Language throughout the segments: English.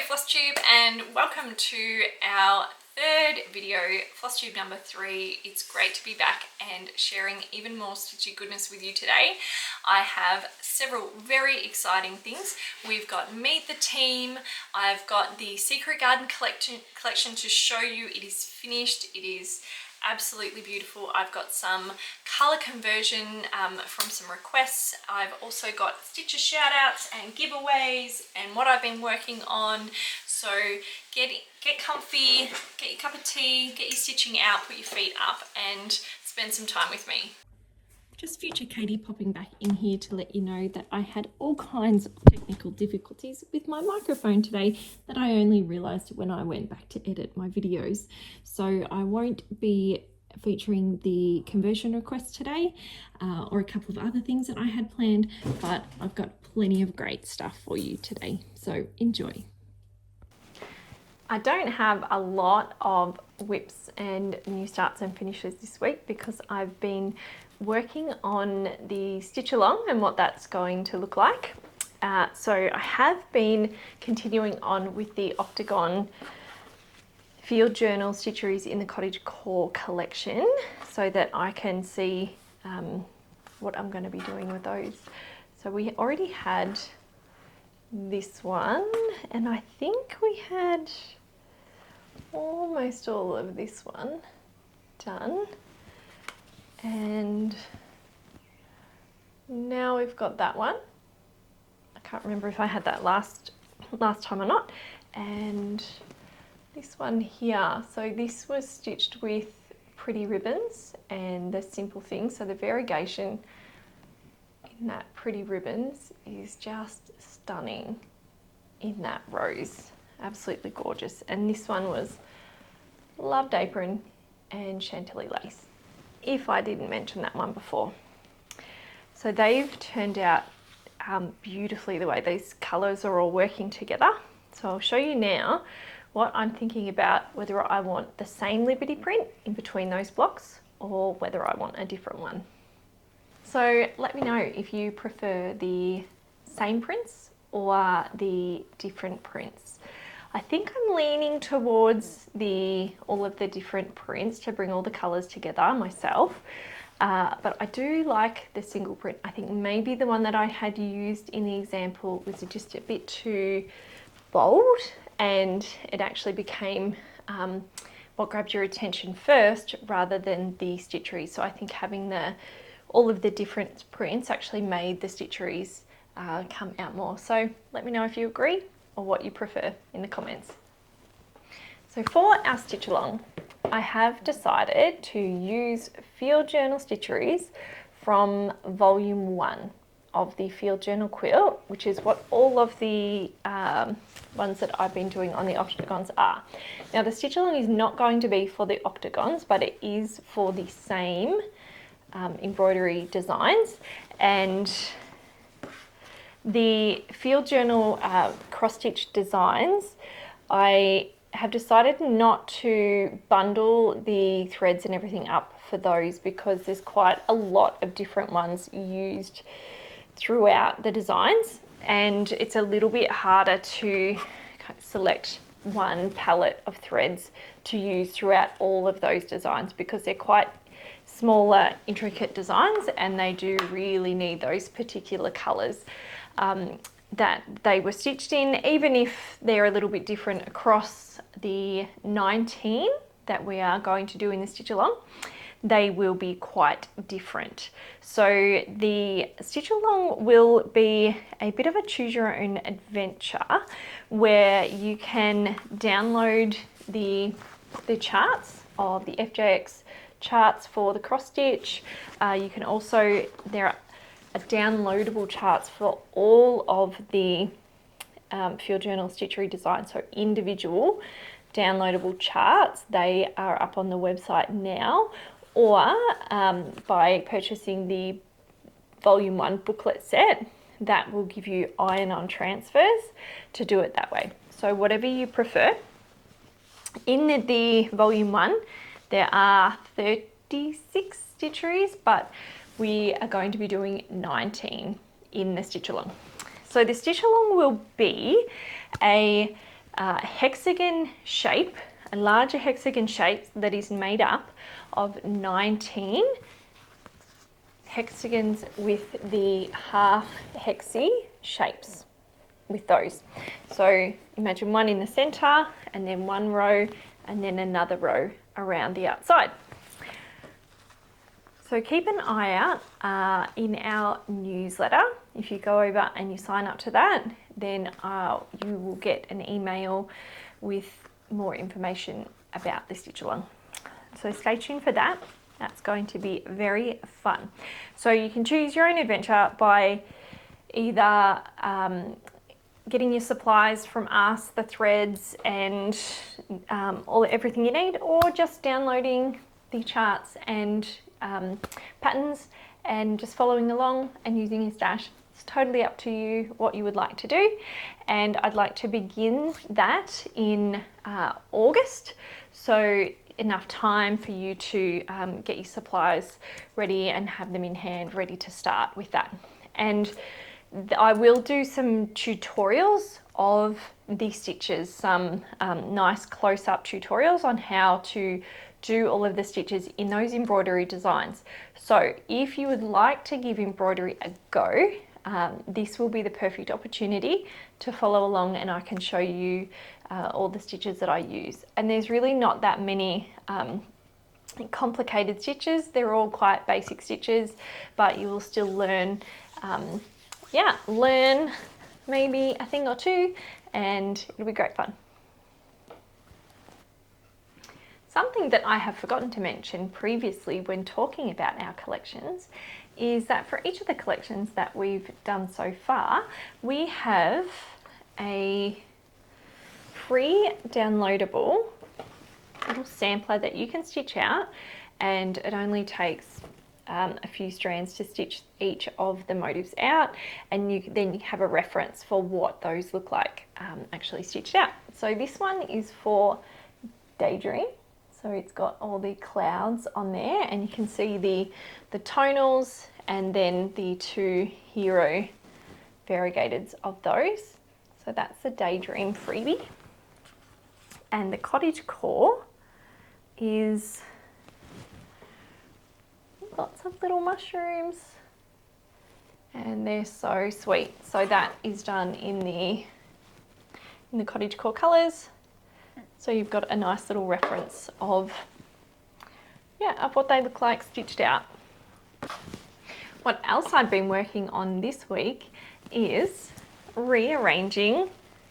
FLOSSTUBE, and welcome to our third video, FLOSSTUBE number 3. It's great to be back and sharing even more stitchy goodness with you today. I have several very exciting things. We've got Meet the Team. I've got the Secret Garden collection to show you. It is finished. It is absolutely beautiful. I've got some color conversion from some requests. I've also got stitcher shout outs and giveaways and what I've been working on. So get comfy, get your cup of tea, get your stitching out, put your feet up and spend some time with me. Just future Katie popping back in here to let you know that I had all kinds of technical difficulties with my microphone today that I only realized when I went back to edit my videos. So I won't be featuring the conversion request today or a couple of other things that I had planned, but I've got plenty of great stuff for you today. So enjoy. I don't have a lot of whips and new starts and finishes this week because I've been working on the stitch along and what that's going to look like. So I have been continuing on with the Octagon Field Journal Stitcheries in the Cottage Core collection so that I can see what I'm going to be doing with those. So we already had this one, and I think we had almost all of this one done. And now we've got that one. I can't remember if I had that last time or not. And this one here. So this was stitched with pretty ribbons and the simple things. So the variegation in that pretty ribbons is just stunning in that rose. Absolutely gorgeous. And this one was loved apron and chantilly lace, if I didn't mention that one before. So they've turned out beautifully the way these colours are all working together. So I'll show you now what I'm thinking about, whether I want the same Liberty print in between those blocks or whether I want a different one. So let me know if you prefer the same prints or the different prints. I think I'm leaning towards all of the different prints to bring all the colours together myself, but I do like the single print. I think maybe the one that I had used in the example was just a bit too bold, and it actually became what grabbed your attention first rather than the stitcheries. So I think having all of the different prints actually made the stitcheries come out more. So let me know if you agree or what you prefer in the comments. So for our stitch along, I have decided to use Field Journal Stitcheries from volume 1 of the Field Journal quilt, which is what all of the ones that I've been doing on the octagons are. Now the stitch along is not going to be for the octagons, but it is for the same embroidery designs. And the Field Journal cross-stitch designs, I have decided not to bundle the threads and everything up for those because there's quite a lot of different ones used throughout the designs, and it's a little bit harder to select one palette of threads to use throughout all of those designs because they're quite smaller, intricate designs, and they do really need those particular colours that they were stitched in. Even if they're a little bit different across the 19 that we are going to do in the stitch along, they will be quite different. So the stitch along will be a bit of a choose your own adventure where you can download the charts of the FJX charts for the cross stitch. You can also, there are downloadable charts for all of the Field Journal Stitchery designs, so individual downloadable charts. They are up on the website now, or by purchasing the volume 1 booklet set, that will give you iron-on transfers to do it that way. So whatever you prefer. In the volume 1 there are 36 stitcheries, but we are going to be doing 19 in the stitch along. So the stitch along will be a hexagon shape, a larger hexagon shape that is made up of 19 hexagons with the half hexy shapes with those. So imagine one in the center and then one row and then another row around the outside. So keep an eye out in our newsletter. If you go over and you sign up to that, then you will get an email with more information about the stitch along. So stay tuned for that. That's going to be very fun. So you can choose your own adventure by either getting your supplies from us, the threads and everything you need, or just downloading the charts and patterns and just following along and using your stash. It's totally up to you what you would like to do, and I'd like to begin that in August, so enough time for you to get your supplies ready and have them in hand ready to start with that. And I will do some tutorials of these stitches, some nice close-up tutorials on how to do all of the stitches in those embroidery designs. So if you would like to give embroidery a go, this will be the perfect opportunity to follow along, and I can show you all the stitches that I use. And there's really not that many complicated stitches. They're all quite basic stitches, but you will still learn learn maybe a thing or two, and it'll be great fun. Something that I have forgotten to mention previously when talking about our collections is that for each of the collections that we've done so far, we have a free downloadable little sampler that you can stitch out, and it only takes a few strands to stitch each of the motifs out, and then you have a reference for what those look like actually stitched out. So this one is for Daydream. So it's got all the clouds on there, and you can see the tonals and then the two hero variegateds of those. So that's the Daydream freebie. And the Cottage Core is lots of little mushrooms, and they're so sweet. So that is done in the Cottage Core colours. So you've got a nice little reference of what they look like stitched out. What else I've been working on this week is rearranging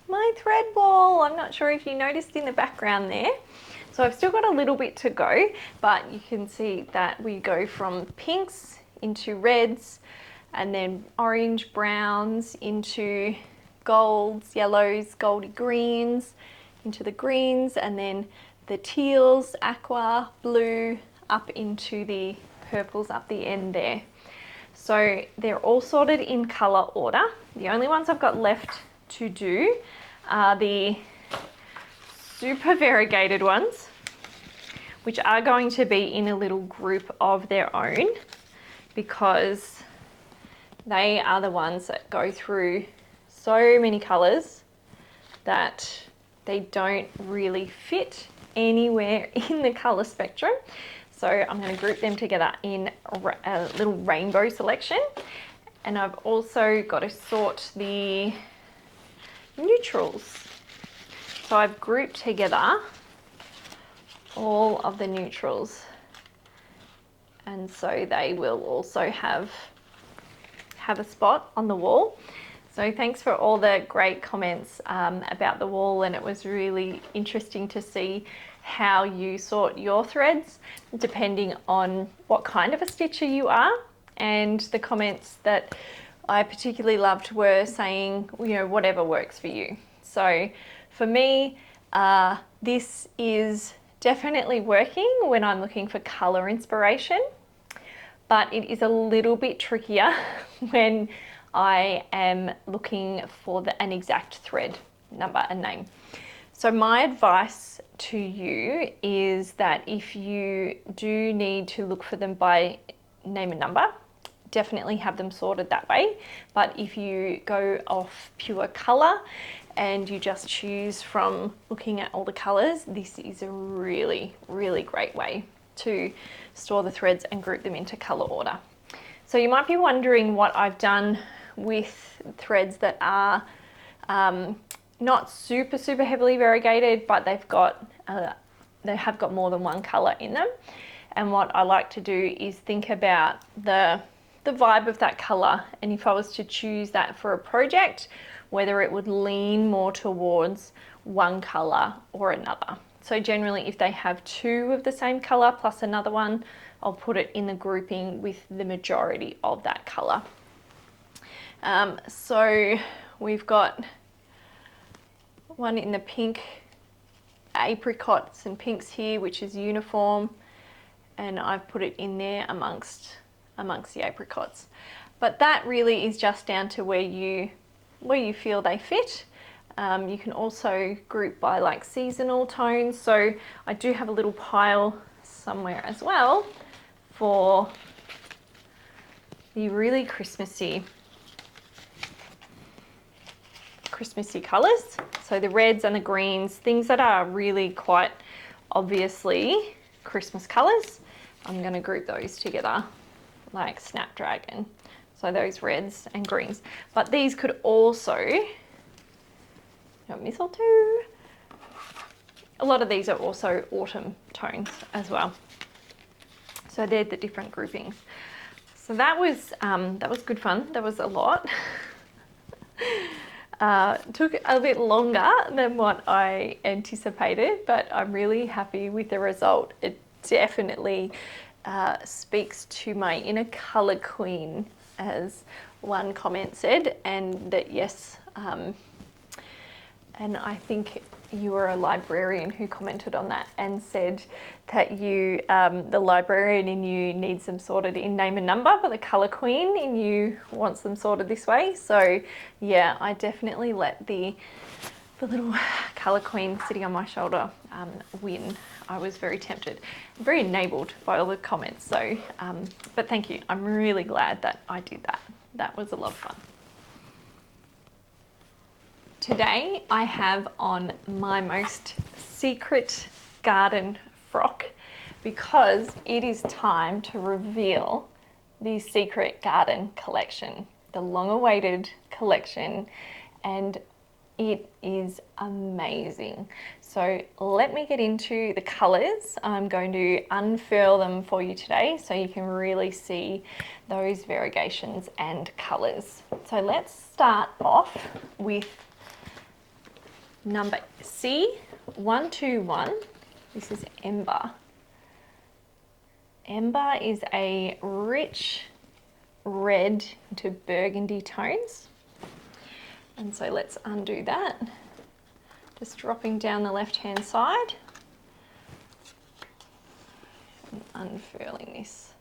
my thread wall. I'm not sure if you noticed in the background there. So I've still got a little bit to go, but you can see that we go from pinks into reds, and then orange, browns into golds, yellows, goldy greens, into the greens, and then the teals, aqua, blue, up into the purples up the end there. So they're all sorted in colour order. The only ones I've got left to do are the super variegated ones, which are going to be in a little group of their own, because they are the ones that go through so many colours that they don't really fit anywhere in the colour spectrum. So I'm going to group them together in a little rainbow selection. And I've also got to sort the neutrals. So I've grouped together all of the neutrals, and so they will also have a spot on the wall. So thanks for all the great comments about the wall, and it was really interesting to see how you sort your threads depending on what kind of a stitcher you are. And the comments that I particularly loved were saying, you know, whatever works for you. So for me, this is definitely working when I'm looking for colour inspiration, but it is a little bit trickier when I am looking for an exact thread number and name. So my advice to you is that if you do need to look for them by name and number, definitely have them sorted that way. But if you go off pure colour, and you just choose from looking at all the colours, this is a really, really great way to store the threads and group them into colour order. So you might be wondering what I've done with threads that are not super heavily variegated, but they have got more than one colour in them. And what I like to do is think about the vibe of that colour, and if I was to choose that for a project, whether it would lean more towards one colour or another. So generally, if they have two of the same colour plus another one, I'll put it in the grouping with the majority of that colour. So we've got one in the pink, apricots and pinks here, which is uniform, and I've put it in there amongst the apricots. But that really is just down to where you feel they fit. You can also group by like seasonal tones. So I do have a little pile somewhere as well for the really Christmassy colours. So the reds and the greens, things that are really quite obviously Christmas colours, I'm going to group those together like Snapdragon. So those reds and greens. But these could also, mistletoe. A lot of these are also autumn tones as well. So they're the different groupings. So that was good fun. That was a lot. Took a bit longer than what I anticipated, but I'm really happy with the result. It definitely speaks to my inner colour queen, as one comment said, and that yes, and I think you were a librarian who commented on that and said that you, the librarian in you needs them sorted in name and number, but the colour queen in you wants them sorted this way. So yeah, I definitely let the little colour queen sitting on my shoulder win. I was very tempted, very enabled by all the comments. So, but thank you. I'm really glad that I did that. That was a lot of fun. Today I have on my most secret garden frock because it is time to reveal the secret garden collection, the long-awaited collection, and it is amazing. So let me get into the colours. I'm going to unfurl them for you today so you can really see those variegations and colours. So let's start off with number C121. This is Ember. Ember is a rich red to burgundy tones. And so let's undo that. Just dropping down the left-hand side and unfurling this.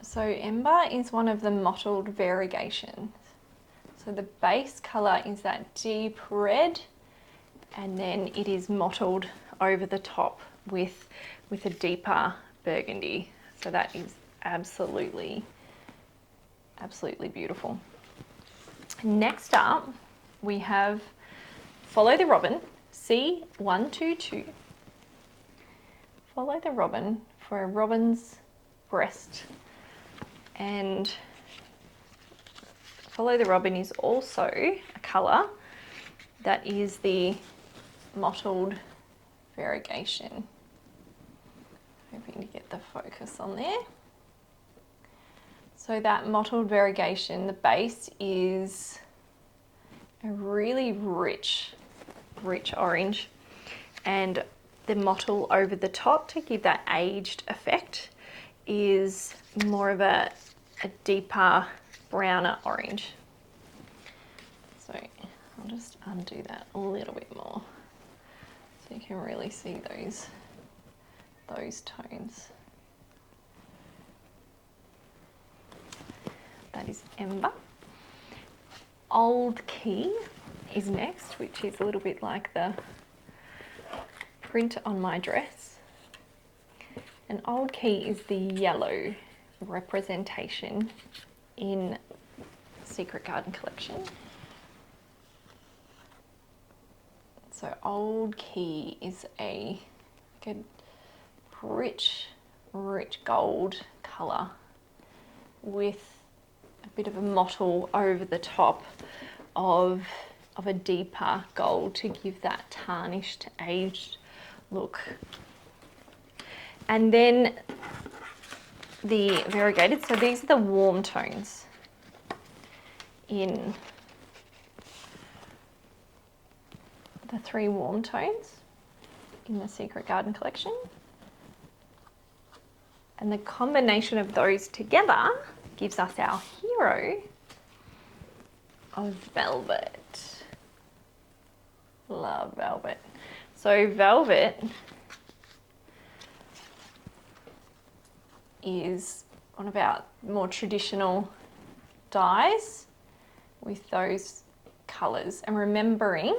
So Ember is one of the mottled variegations. So the base colour is that deep red, and then it is mottled over the top with a deeper burgundy. So that is absolutely beautiful. Next up, we have Follow the Robin, C122. Follow the Robin for a robin's breast. And Follow the Robin is also a colour that is the mottled variegation. Hoping to get the focus on there. So that mottled variegation, the base is a really rich orange, and the mottle over the top to give that aged effect is more of a deeper, browner orange. So I'll just undo that a little bit more so you can really see those tones. That is Ember. Old Key is next, which is a little bit like the print on my dress. And Old Key is the yellow representation in Secret Garden collection. So Old Key is a good rich gold colour with a bit of a mottle over the top of a deeper gold to give that tarnished, aged look. And then the variegated, so these are the warm tones in the 3 warm tones in the Secret Garden collection. And the combination of those together gives us our hero of velvet. Love velvet. So velvet is one of our more traditional dyes with those colours, and remembering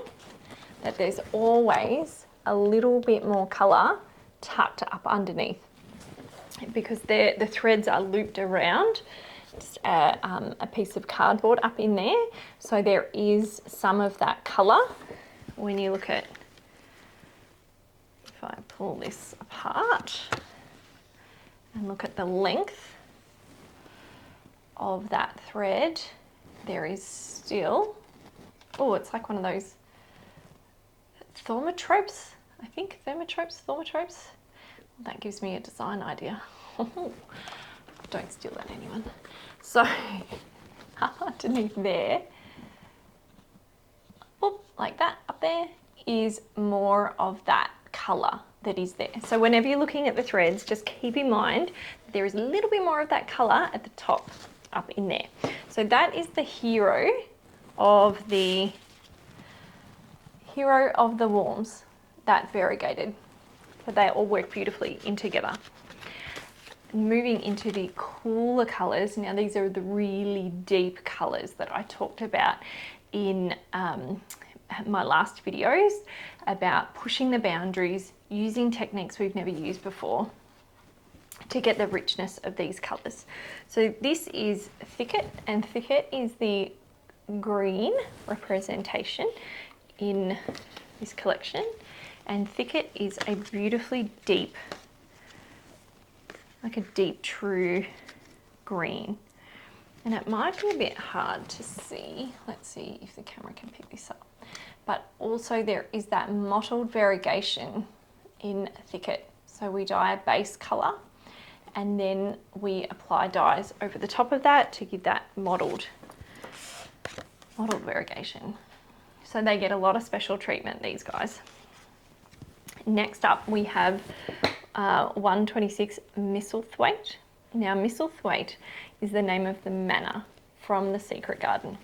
that there's always a little bit more colour tucked up underneath, because the threads are looped around just a piece of cardboard up in there, so there is some of that colour. When you look at, if I pull this apart and look at the length of that thread, there is still, oh, it's like one of those thaumatropes, I think, thaumatropes. That gives me a design idea. Don't steal that, anyone. So underneath there, like that up there, is more of that colour that is there. So whenever you're looking at the threads, just keep in mind that there is a little bit more of that colour at the top up in there. So that is the hero of the warms, that variegated. So they all work beautifully in together. Moving into the cooler colours, now these are the really deep colours that I talked about in my last videos about pushing the boundaries, using techniques we've never used before to get the richness of these colours. So this is Thicket, and Thicket is the green representation in this collection, and Thicket is a beautifully deep, like a deep true green, and it might be a bit hard to see. Let's see if the camera can pick this up. But also there is that mottled variegation in Thicket. So we dye a base colour and then we apply dyes over the top of that to give that mottled variegation. So they get a lot of special treatment, these guys. Next up we have 126 Misselthwaite. Now Misselthwaite is the name of the manor from the Secret Garden.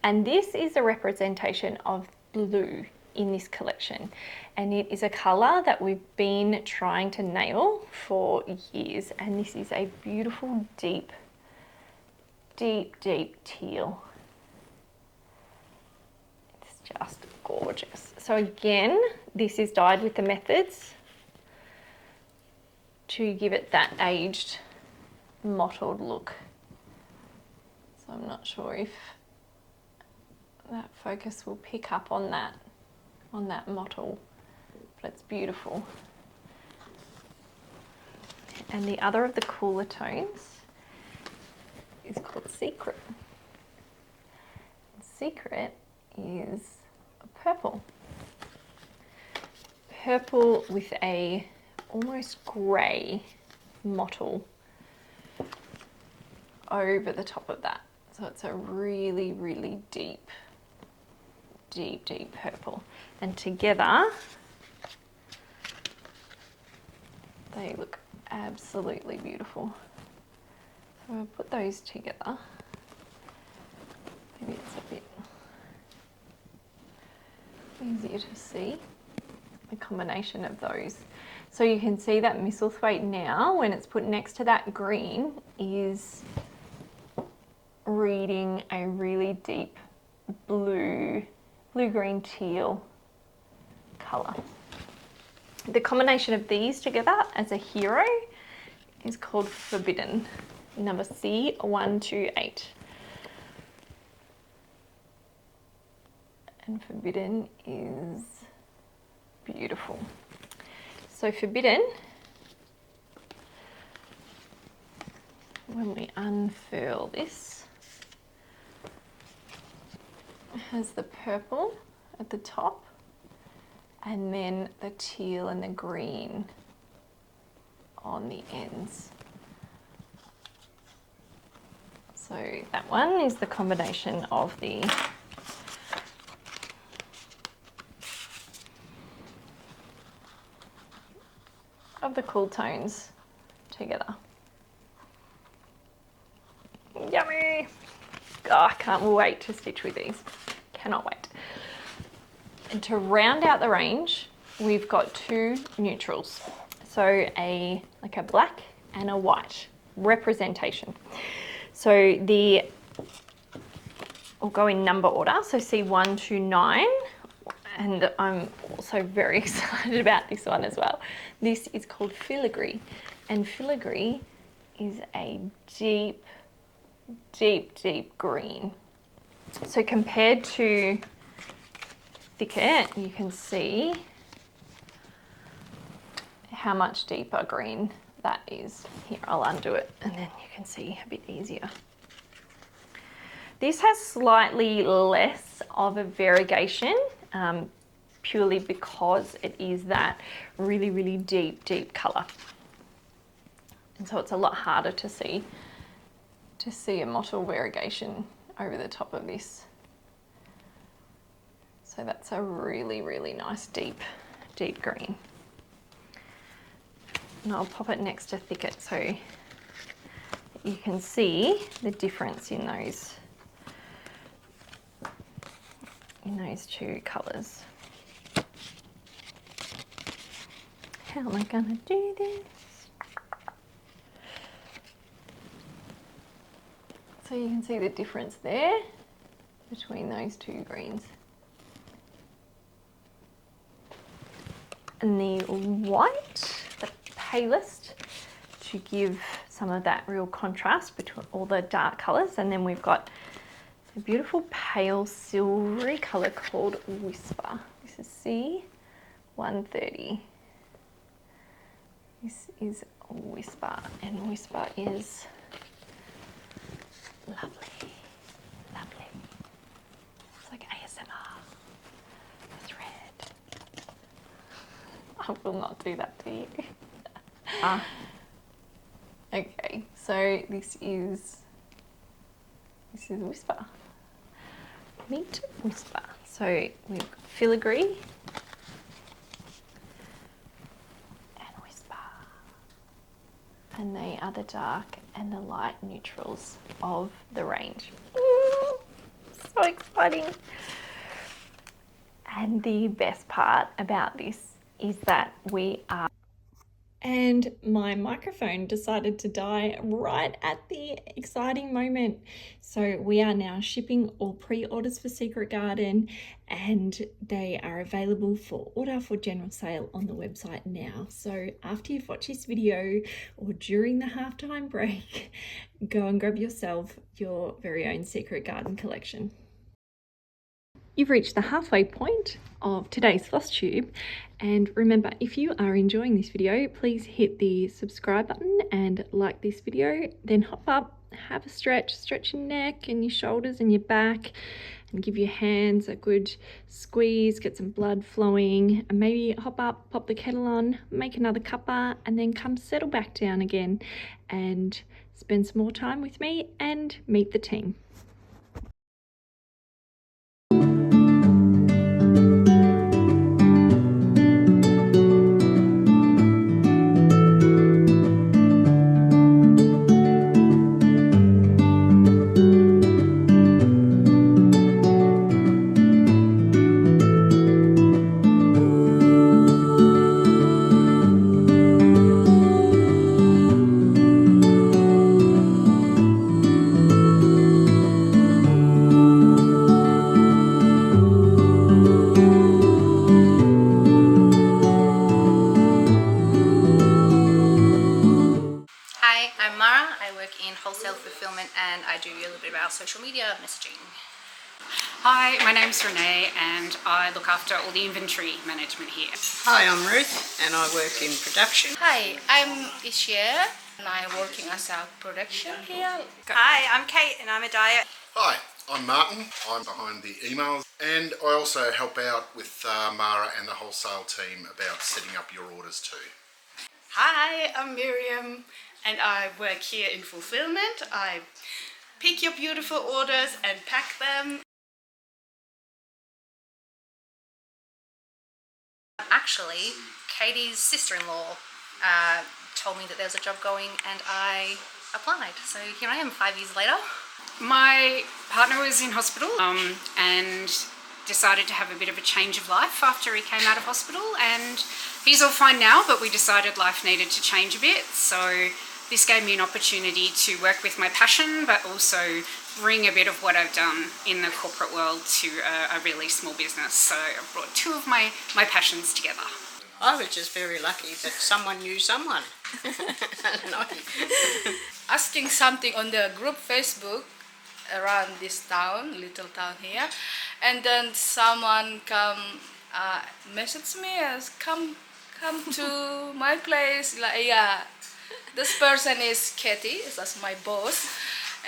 And this is a representation of blue in this collection, and it is a colour that we've been trying to nail for years, and this is a beautiful deep teal. It's just gorgeous. So again, this is dyed with the methods to give it that aged mottled look. So I'm not sure if that focus will pick up on that mottle, but it's beautiful. And the other of the cooler tones is called Secret. Secret is purple. Purple with a almost grey mottle over the top of that. So it's a really, really deep purple, and together they look absolutely beautiful. So I'll put those together. Maybe it's a bit easier to see the combination of those. So you can see that Misselthwaite now, when it's put next to that green, is reading a really deep blue-green teal colour. The combination of these together as a hero is called Forbidden. number C128. And Forbidden is beautiful. So Forbidden, when we unfurl this, it has the purple at the top and then the teal and the green on the ends. So that one is the combination of the cool tones together. Yummy! Oh, I can't wait to stitch with these. Cannot wait. And to round out the range, we've got two neutrals. So like a black and a white representation. So we'll go in number order. So C1 to 9. And I'm also very excited about this one as well. This is called filigree, and filigree is a deep, deep, deep green. So compared to thicket, you can see how much deeper green that is. Here, I'll undo it and then you can see a bit easier. This has slightly less of a variegation, purely because it is that really, really deep, deep colour. And so it's a lot harder to see a mottled variegation over the top of this. So that's a really, really nice deep, deep green. And I'll pop it next to thicket so you can see the difference in those two colours. How am I gonna do this? So you can see the difference there between those two greens. And the white, the palest, to give some of that real contrast between all the dark colours. And then we've got a beautiful pale silvery colour called Whisper. This is C130. This is Whisper, and Whisper is lovely, lovely. It's like ASMR. The thread. I will not do that to you. Okay, so this is Whisper. Meet Whisper. So we've got filigree and Whisper, and they are the dark and the light neutrals of the range. So exciting. And the best part about this is that we are... And my microphone decided to die right at the exciting moment. So we are now shipping all pre-orders for Secret Garden, and they are available for order for general sale on the website now. So after you've watched this video or during the halftime break, go and grab yourself your very own Secret Garden collection. You've reached the halfway point of today's FLOSSTUBE, and remember, if you are enjoying this video, please hit the subscribe button and like this video, then hop up, have a stretch your neck and your shoulders and your back, and give your hands a good squeeze, get some blood flowing, and maybe hop up, pop the kettle on, make another cuppa, and then come settle back down again and spend some more time with me and meet the team. messaging. Hi, my name's Renee and I look after all the inventory management here. Hi, I'm Ruth and I work in production. Hi, I'm Ishia and I'm working as a production here. Hi, I'm Kate and I'm a dyer. Hi, I'm Martin. I'm behind the emails and I also help out with Mara and the wholesale team about setting up your orders too. Hi, I'm Miriam and I work here in fulfillment. I pick your beautiful orders and pack them. Actually, Katie's sister-in-law told me that there was a job going and I applied. So here I am 5 years later. My partner was in hospital and decided to have a bit of a change of life after he came out of hospital, and he's all fine now, but we decided life needed to change a bit. So this gave me an opportunity to work with my passion, but also bring a bit of what I've done in the corporate world to a really small business. So I brought two of my passions together. I was just very lucky that someone knew someone. I don't know. Asking something on the group Facebook around this town, little town here, and then someone message me as come to my place. Like, yeah, this person is Katie, that's my boss,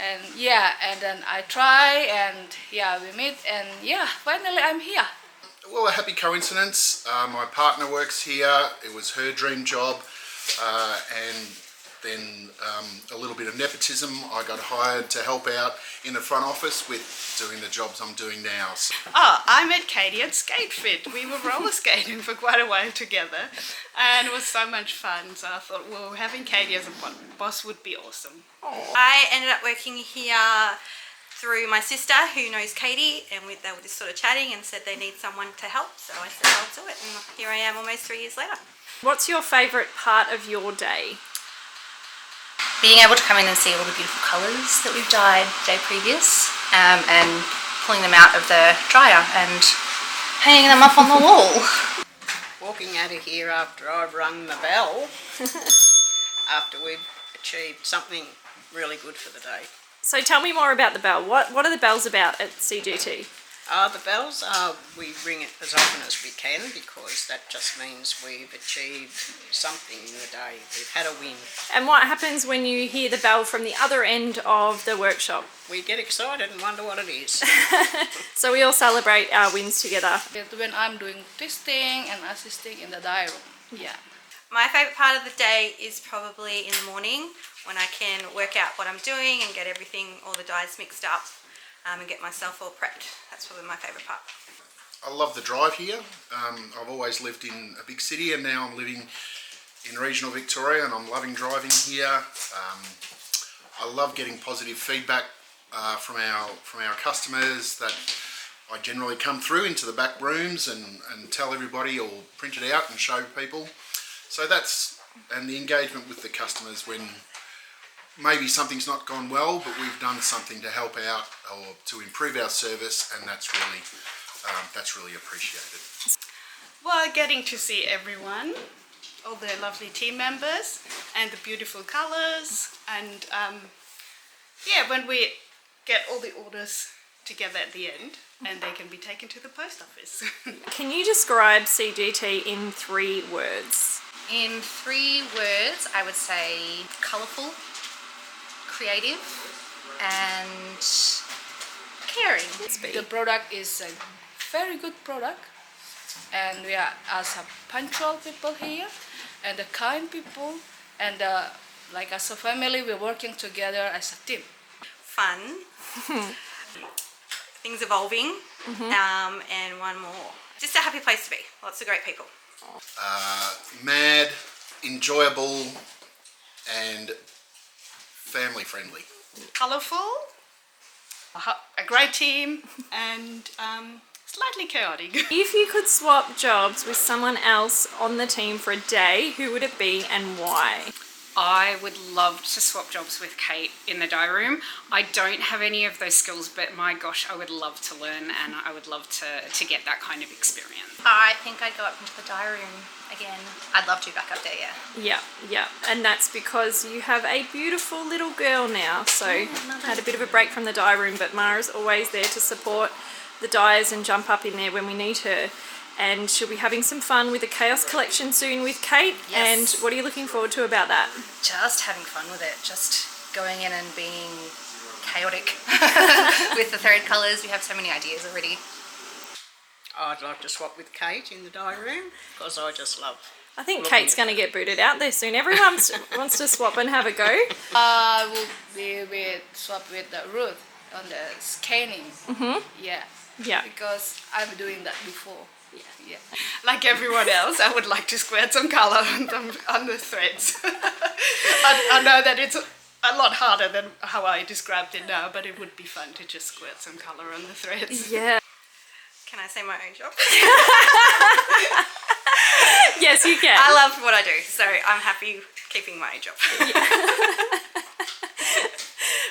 and yeah, and then I try and yeah, we meet and yeah, finally I'm here. Well, a happy coincidence. My partner works here. It was her dream job, and then a little bit of nepotism. I got hired to help out in the front office with doing the jobs I'm doing now. So. Oh, I met Katie at Skate Fit. We were roller skating for quite a while together and it was so much fun. So I thought, well, having Katie as a boss would be awesome. I ended up working here through my sister who knows Katie, and they were just sort of chatting and said they need someone to help. So I said I'll do it, and here I am almost 3 years later. What's your favourite part of your day? Being able to come in and see all the beautiful colours that we've dyed the day previous, and pulling them out of the dryer and hanging them up on the wall. Walking out of here after I've rung the bell, after we've achieved something really good for the day. So tell me more about the bell. What are the bells about at CGT? The bells, we ring it as often as we can because that just means we've achieved something in the day. We've had a win. And what happens when you hear the bell from the other end of the workshop? We get excited and wonder what it is. So we all celebrate our wins together. When I'm doing testing and assisting in the dye room. Yeah. My favourite part of the day is probably in the morning when I can work out what I'm doing and get everything, all the dyes mixed up, and get myself all prepped. That's probably my favourite part. I love the drive here. I've always lived in a big city and now I'm living in regional Victoria and I'm loving driving here. I love getting positive feedback from our customers that I generally come through into the back rooms and tell everybody or print it out and show people. So and the engagement with the customers when maybe something's not gone well, but we've done something to help out or to improve our service, and that's really appreciated. Well, getting to see everyone, all the lovely team members and the beautiful colours, and yeah, when we get all the orders together at the end and they can be taken to the post office. Can you describe CGT in 3 words? In 3 words, I would say colourful, creative and caring. The product is a very good product and we are as a punctual people here and the kind people and like as a family we're working together as a team. Fun, things evolving, and one more. Just a happy place to be, lots of great people. Mad, enjoyable and family friendly. Colourful, a great team, and slightly chaotic. If you could swap jobs with someone else on the team for a day, who would it be and why? I would love to swap jobs with Kate in the dye room. I don't have any of those skills, but my gosh, I would love to learn, and I would love to get that kind of experience. I think I'd go up into the dye room again. I'd love to back up there, yeah. Yeah, and that's because you have a beautiful little girl now. So had a bit of a break from the dye room, but Mara's always there to support the dyers and jump up in there when we need her. And she'll be having some fun with the Chaos Collection soon with Kate. Yes. And what are you looking forward to about that? Just having fun with it, just going in and being chaotic with the thread colours. We have so many ideas already. I'd like to swap with Kate in the dye room because I just love. I think Kate's going to get booted out there soon. Everyone wants to swap and have a go. I will be swap with Ruth on the scanning. Yeah. Yeah. Because I'm doing that before. Yeah. Like everyone else, I would like to squirt some colour on the threads. I know that it's a lot harder than how I described it now, but it would be fun to just squirt some colour on the threads. Yeah. Can I say my own job? Yes, you can. I love what I do, so I'm happy keeping my own job.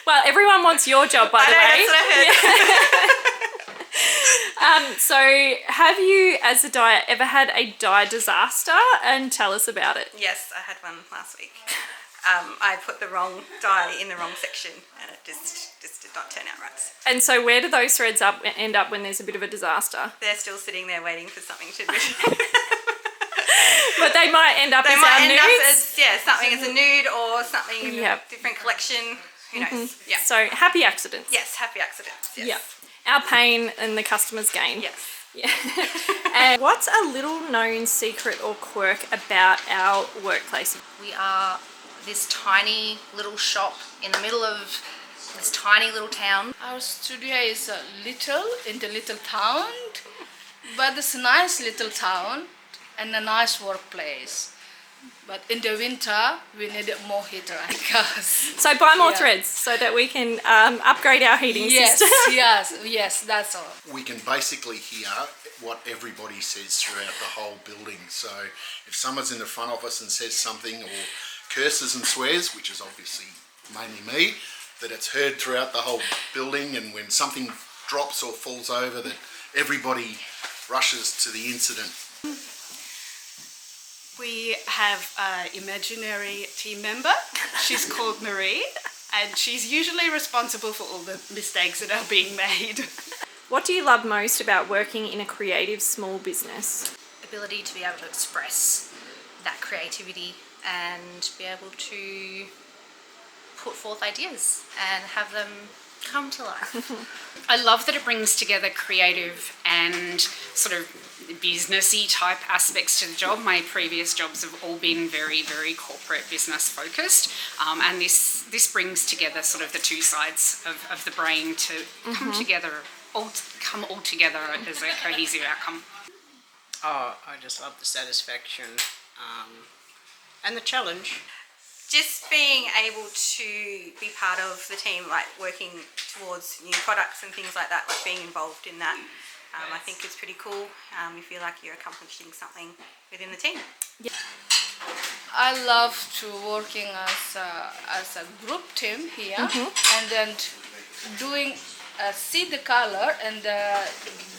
Well, everyone wants your job, by the way. That's what I heard. So have you, as a dyer, ever had a dye disaster? And tell us about it. Yes, I had one last week. I put the wrong dye in the wrong section and it just did not turn out right. And so where do those threads end up when there's a bit of a disaster? They're still sitting there waiting for something to do. But they might end up They as might our end nudes. up as, yeah, something as a nude or something in Yep. a different collection. Who knows? Yeah. So happy accidents. Yes, happy accidents. Yes. Yeah. Our pain and the customer's gain. Yes. Yeah. And what's a little known secret or quirk about our workplace? We are this tiny little shop in the middle of this tiny little town. Our studio is in the little town, but it's a nice little town and a nice workplace. But in the winter, we need more heater, I guess. So buy more Yeah. threads so that we can upgrade our heating Yes, system. yes, that's all. We can basically hear what everybody says throughout the whole building. So if someone's in the front office and says something or curses and swears, which is obviously mainly me, that it's heard throughout the whole building, and when something drops or falls over, that everybody rushes to the incident. We have an imaginary team member. She's called Marie, and she's usually responsible for all the mistakes that are being made. What do you love most about working in a creative small business? Ability to be able to express that creativity and be able to put forth ideas and have them come to life. I love that it brings together creative and sort of businessy type aspects to the job. My previous jobs have all been very, very corporate business focused, and this brings together sort of the two sides of the brain to come all together as a cohesive outcome. Oh, I just love the satisfaction and the challenge. Just being able to be part of the team, like working towards new products and things like that, like being involved in that, I think is pretty cool. You feel like you're accomplishing something within the team. I love to working as a group team here, and then doing see the color and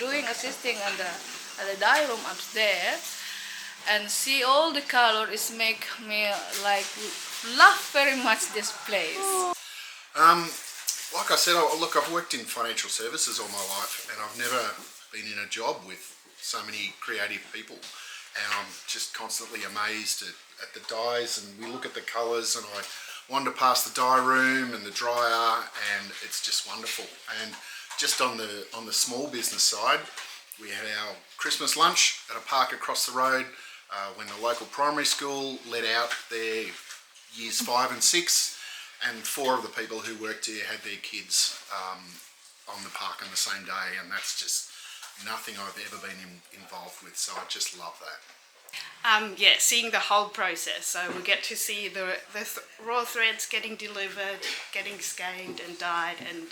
doing assisting at the dye room up there, and see all the color is make me like love very much this place. Like I said, look, I've worked in financial services all my life, and I've never been in a job with so many creative people, and I'm just constantly amazed at the dyes, and we look at the colours, and I wander past the dye room and the dryer, and it's just wonderful. And just on the small business side, we had our Christmas lunch at a park across the road when the local primary school let out their years 5 and 6, and 4 of the people who worked here had their kids on the park on the same day, and that's just nothing I've ever been involved with, so I just love that. Yeah, seeing the whole process. So we get to see the raw threads getting delivered, getting scanned and dyed, and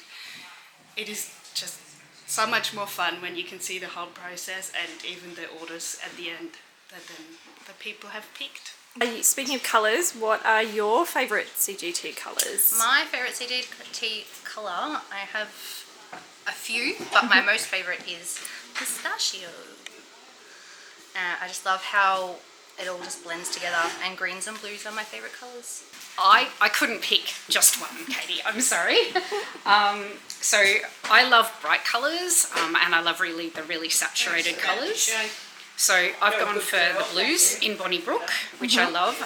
it is just so much more fun when you can see the whole process and even the orders at the end that then the people have picked. Speaking of colours, what are your favourite CGT colours? My favourite CGT colour, I have a few, but my most favourite is pistachio. I just love how it all just blends together, and greens and blues are my favourite colours. I couldn't pick just one, Katie, I'm sorry. So I love bright colours, and I love the really saturated colours. So I've gone for the blues in Bonnie Brook, which I love,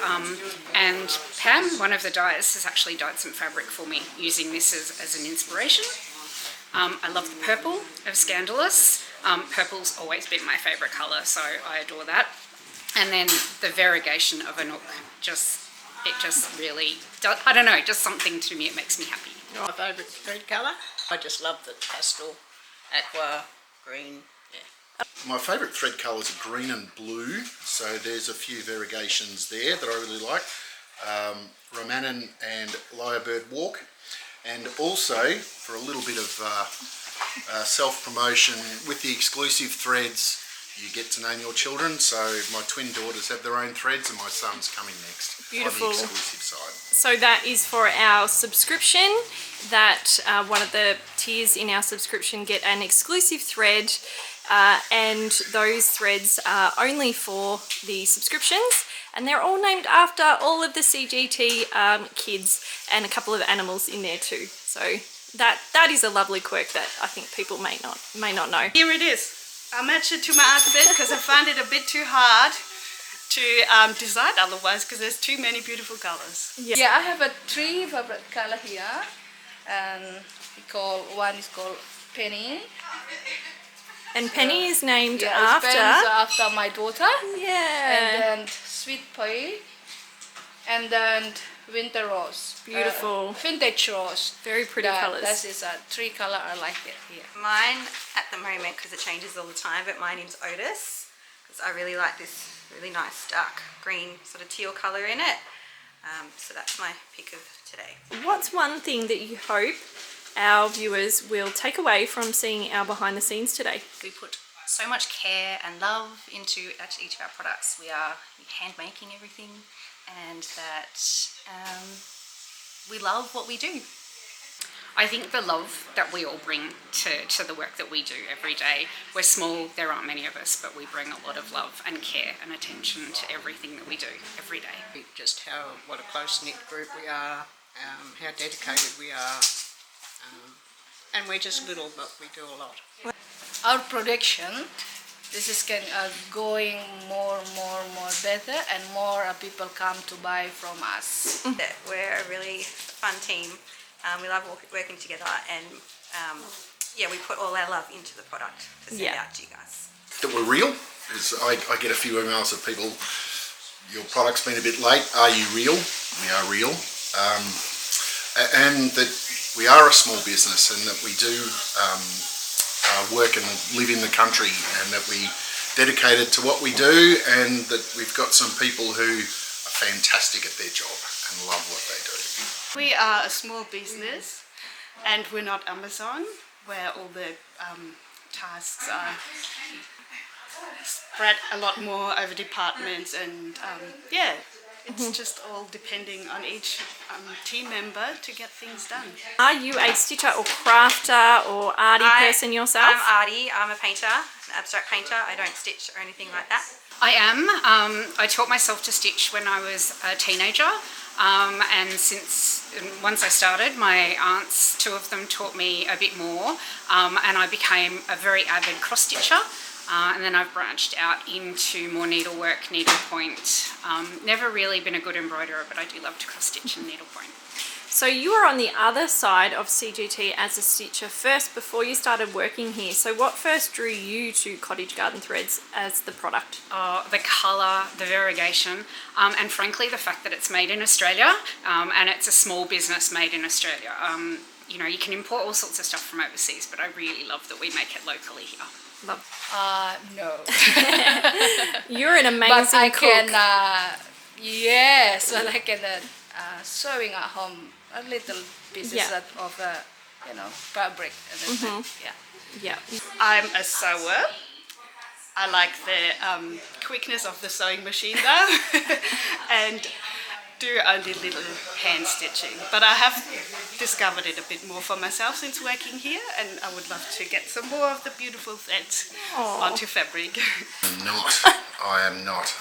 and Pam, one of the dyers, has actually dyed some fabric for me using this as an inspiration. I love the purple of Scandalous. Purple's always been my favourite colour, so I adore that. And then the variegation of Anouk, it just really does, I don't know, just something to me, it makes me happy. My favourite thread colour? I just love the pastel, aqua, green. My favourite thread colours are green and blue, so there's a few variegations there that I really like. Romanin and Lyrebird Walk, and also for a little bit of self-promotion with the exclusive threads, you get to name your children. So my twin daughters have their own threads and my son's coming next. Beautiful. On the exclusive side. So that is for our subscription, that one of the tiers in our subscription get an exclusive thread, and those threads are only for the subscriptions, and they're all named after all of the CGT kids and a couple of animals in there too. So that is a lovely quirk that I think people may not know. Here it is. I matched it to my outfit because I found it a bit too hard to design otherwise, because there's too many beautiful colors. Yeah, I have 3 favorite color here, and one is called Penny. And Penny is named after my daughter. Yeah. And then Sweet Pea, and then Winter Rose. Beautiful. Vintage Rose. Very pretty colours. That is 3 color I like it here. Mine at the moment, because it changes all the time, but my name's Otis, because I really like this really nice dark green sort of teal colour in it. So that's my pick of today. What's one thing that you hope our viewers will take away from seeing our behind the scenes today? We put so much care and love into each of our products. We are hand making everything, and that we love what we do. I think the love that we all bring to the work that we do every day. We're small, there aren't many of us, but we bring a lot of love and care and attention to everything that we do every day. Just what a close-knit group we are, how dedicated we are, and we're just little, but we do a lot. Our production, this is going more better, and more people come to buy from us. We're a really fun team. We love working together, and yeah, we put all our love into the product to send out to you guys. That we're real. I get a few emails of people, your product's been a bit late, are you real? We are real. And that we are a small business, and that we do work and live in the country, and that we dedicated to what we do, and that we've got some people who are fantastic at their job and love what they do. We are a small business, and we're not Amazon, where all the tasks are spread a lot more over departments, and yeah, it's just all depending on each team member to get things done. Are you a stitcher or crafter or arty person yourself? I'm arty. I'm a painter, an abstract painter. I don't stitch or anything like that. I am. I taught myself to stitch when I was a teenager, and once I started, my aunts, 2 of them, taught me a bit more, and I became a very avid cross stitcher. And then I've branched out into more needlework, needlepoint. Never really been a good embroiderer, but I do love to cross stitch and needlepoint. So you were on the other side of CGT as a stitcher first before you started working here. So what first drew you to Cottage Garden Threads as the product? The colour, the variegation, and frankly the fact that it's made in Australia, and it's a small business made in Australia. You know, you can import all sorts of stuff from overseas, but I really love that we make it locally here. Love. No. You're an amazing cook. Yes, but I can sewing at home a little pieces of fabric and everything. Yeah. Yeah. I'm a sewer, I like the quickness of the sewing machine though, and do only little hand stitching. But I have discovered it a bit more for myself since working here, and I would love to get some more of the beautiful threads onto fabric. I am not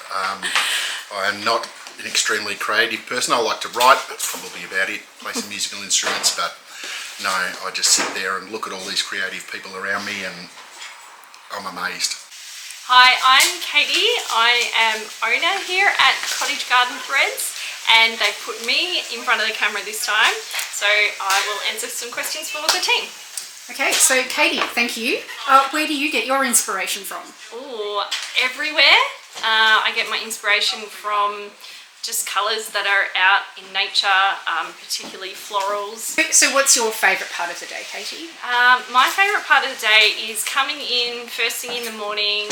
an extremely creative person. I like to write, that's probably about it, play some musical instruments, but no, I just sit there and look at all these creative people around me and I'm amazed. Hi, I'm Katie. I am owner here at Cottage Garden Threads, and they put me in front of the camera this time, so I will answer some questions for the team. Okay, so Katie, thank you. Where do you get your inspiration from? Ooh, everywhere. I get my inspiration from just colours that are out in nature, particularly florals. So what's your favourite part of the day, Katie? My favourite part of the day is coming in first thing in the morning,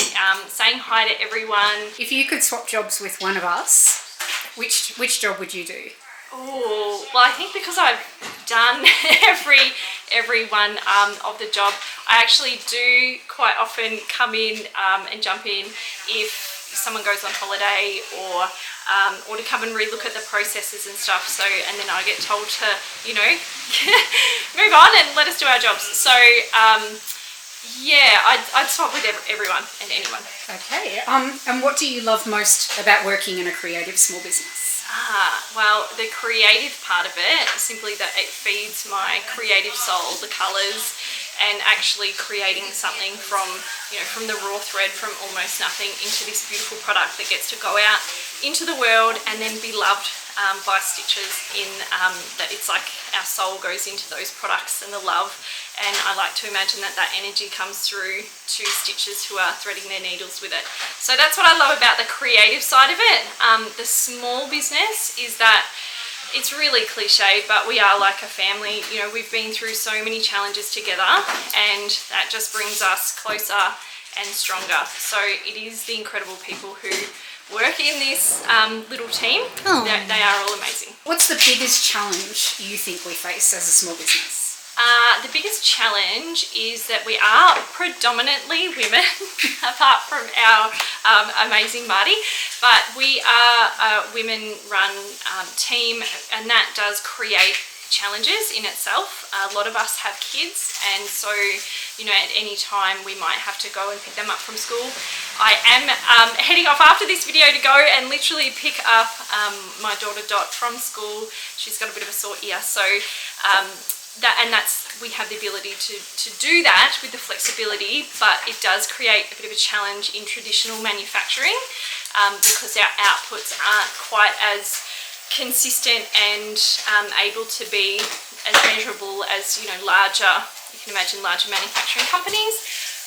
saying hi to everyone. If you could swap jobs with one of us, which job would you do? Oh, well, I think because I've done every one of the job, I actually do quite often come in and jump in if someone goes on holiday or to come and relook at the processes and stuff. So, and then I get told to, you know, move on and let us do our jobs. So, yeah, I'd swap with everyone and anyone. Okay, and what do you love most about working in a creative small business? Well, the creative part of it, simply that it feeds my creative soul, the colours, and actually creating something from, you know, from the raw thread, from almost nothing, into this beautiful product that gets to go out into the world and then be loved by stitchers. In that it's like our soul goes into those products and the love, and I like to imagine that that energy comes through to stitchers who are threading their needles with it. So that's what I love about the creative side of it. The small business is that it's really cliche, but we are like a family. You know, we've been through so many challenges together, and that just brings us closer and stronger. So it is the incredible people who work in this little team. They are all amazing. What's the biggest challenge you think we face as a small business? The biggest challenge is that we are predominantly women, apart from our amazing Marty, but we are a women-run team, and that does create challenges in itself. A lot of us have kids, and so, you know, at any time we might have to go and pick them up from school. I am heading off after this video to go and literally pick up my daughter Dot from school. She's got a bit of a sore ear, so we have the ability to do that with the flexibility, but it does create a bit of a challenge in traditional manufacturing because our outputs aren't quite as consistent and able to be as measurable as, you know, you can imagine larger manufacturing companies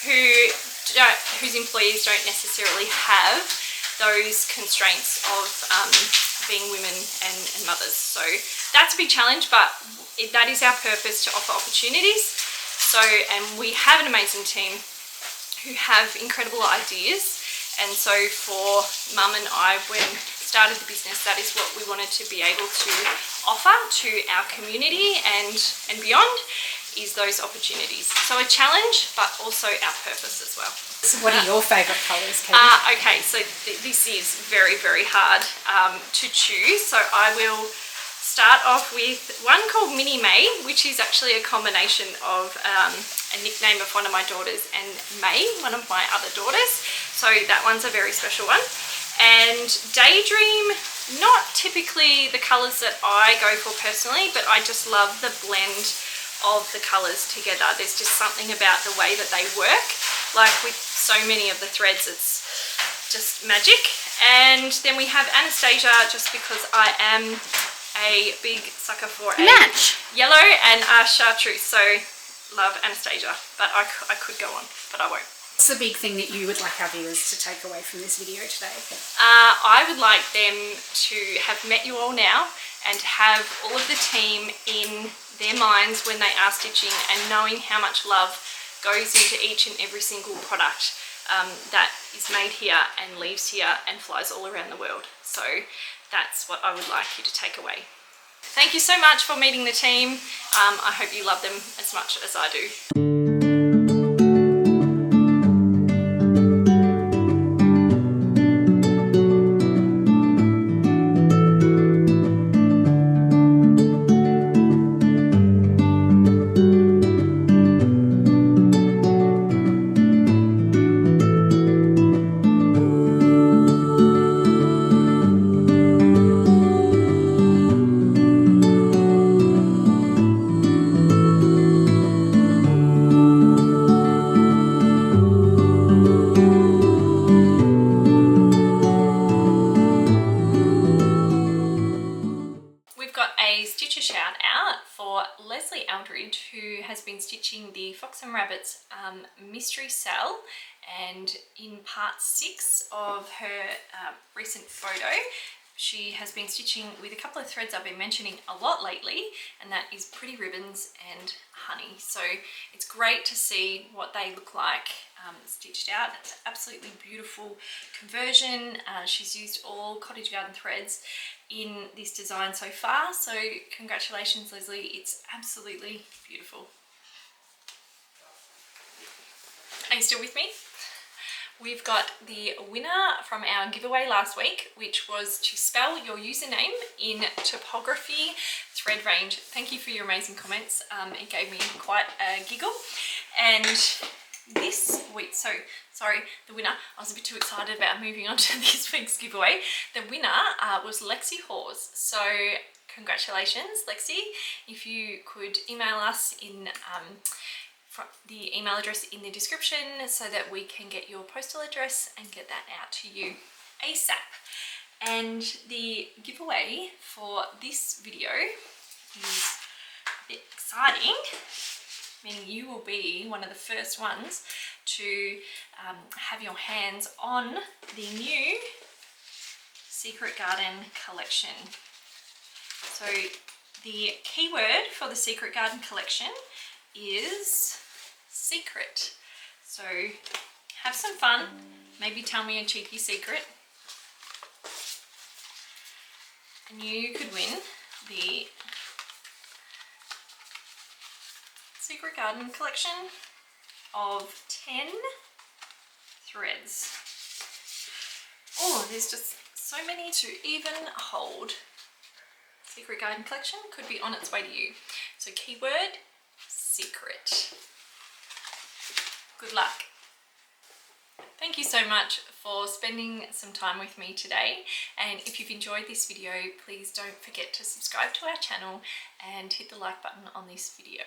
whose employees don't necessarily have those constraints of being women and mothers. So that's a big challenge, but that is our purpose, to offer opportunities. So, and we have an amazing team who have incredible ideas, and so for Mum and I, when started the business, that is what we wanted to be able to offer to our community and beyond, is those opportunities. So a challenge, but also our purpose as well. So what are your favourite colours, Katie? Okay, so this is very, very hard to choose. So I will start off with one called Minnie May, which is actually a combination of a nickname of one of my daughters and May, one of my other daughters. So that one's a very special one. And Daydream, not typically the colours that I go for personally, but I just love the blend of the colours together. There's just something about the way that they work. Like with so many of the threads, it's just magic. And then we have Anastasia, just because I am a big sucker for a yellow and a chartreuse. So love Anastasia, but I could go on, but I won't. What's the big thing that you would like our viewers to take away from this video today? I would like them to have met you all now and to have all of the team in their minds when they are stitching, and knowing how much love goes into each and every single product that is made here and leaves here and flies all around the world. So that's what I would like you to take away. Thank you so much for meeting the team. I hope you love them as much as I do. Rabbit's mystery SAL, and in part 6 of her recent photo, she has been stitching with a couple of threads I've been mentioning a lot lately, and that is Pretty Ribbons and Honey. So it's great to see what they look like stitched out. It's an absolutely beautiful conversion. She's used all Cottage Garden threads in this design so far, so congratulations, Leslie. It's absolutely beautiful. Are you still with me? We've got the winner from our giveaway last week, which was to spell your username in typography thread range. Thank you for your amazing comments. It gave me quite a giggle. And this week, so sorry, the winner, I was a bit too excited about moving on to this week's giveaway. The winner was Lexi Hawes. So congratulations, Lexi. If you could email us in the email address in the description so that we can get your postal address and get that out to you ASAP. And the giveaway for this video is a bit exciting, meaning you will be one of the first ones to have your hands on the new Secret Garden collection. So the keyword for the Secret Garden collection is secret. So have some fun, maybe tell me a cheeky secret, and you could win the Secret Garden collection of 10 threads. Oh, there's just so many to even hold. Secret Garden collection could be on its way to you. So keyword secret. Good luck. Thank you so much for spending some time with me today, and if you've enjoyed this video, please don't forget to subscribe to our channel and hit the like button on this video.